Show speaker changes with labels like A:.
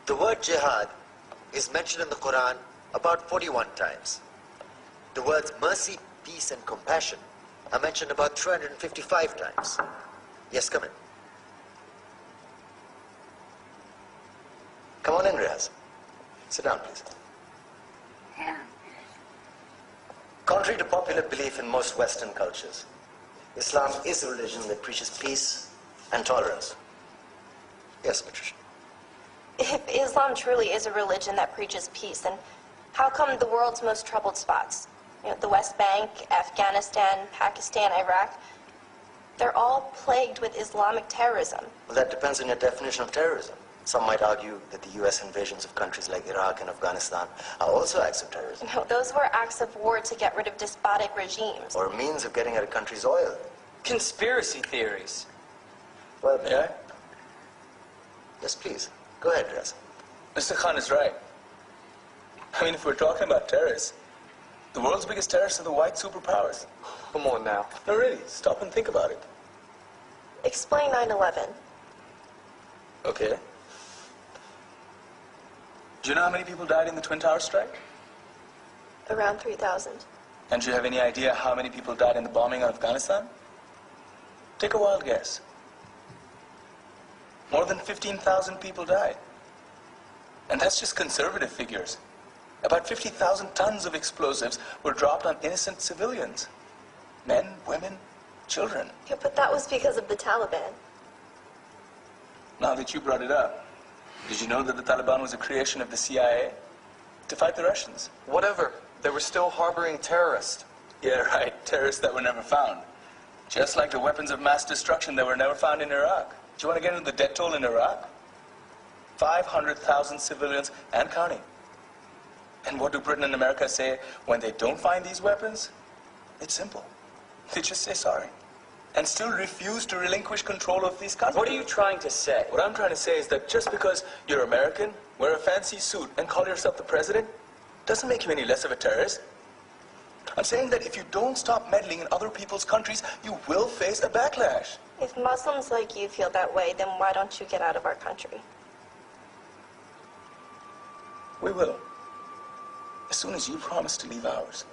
A: The word jihad is mentioned in the Quran about 41 times. The words mercy, peace, and compassion are mentioned about 355 times. Yes, come in. Come on in, Riaz. Sit down, please. Contrary to popular belief in most Western cultures, Islam is a religion that preaches peace and tolerance. Yes, Patricia.
B: If Islam truly is a religion that preaches peace, then how come the world's most troubled spots, the West Bank, Afghanistan, Pakistan, Iraq, they're all plagued with Islamic terrorism?
A: Well, that depends on your definition of terrorism. Some might argue that the U.S. invasions of countries like Iraq and Afghanistan are also acts of terrorism.
B: No, those were acts of war to get rid of despotic regimes.
A: Or a means of getting at a country's oil.
C: Conspiracy theories.
A: Well,
C: May I?
A: Yes, please. Go ahead, Riaz.
C: Mr. Khan is right. I mean, if we're talking about terrorists, the world's biggest terrorists are the white superpowers.
D: Come on now.
C: No, really, stop and think about it.
B: Explain 9/11.
C: Okay. Do you know how many people died in the Twin Towers strike?
B: Around 3,000.
C: And do you have any idea how many people died in the bombing of Afghanistan? Take a wild guess. More than 15,000 people died. And that's just conservative figures. About 50,000 tons of explosives were dropped on innocent civilians. Men, women, children.
B: Yeah, but that was because of the Taliban.
C: Now that you brought it up, did you know that the Taliban was a creation of the CIA to fight the Russians?
D: Whatever. They were still harboring terrorists.
C: Yeah, right. Terrorists that were never found. Just like the weapons of mass destruction that were never found in Iraq. Do you want to get into the death toll in Iraq? 500,000 civilians and counting. And what do Britain and America say when they don't find these weapons? It's simple. They just say sorry. And still refuse to relinquish control of these countries.
D: What are you trying to say?
C: What I'm trying to say is that just because you're American, wear a fancy suit, and call yourself the president, doesn't make you any less of a terrorist. I'm saying that if you don't stop meddling in other people's countries, you will face a backlash.
B: If Muslims like you feel that way, then why don't you get out of our country?
C: We will. As soon as you promise to leave ours.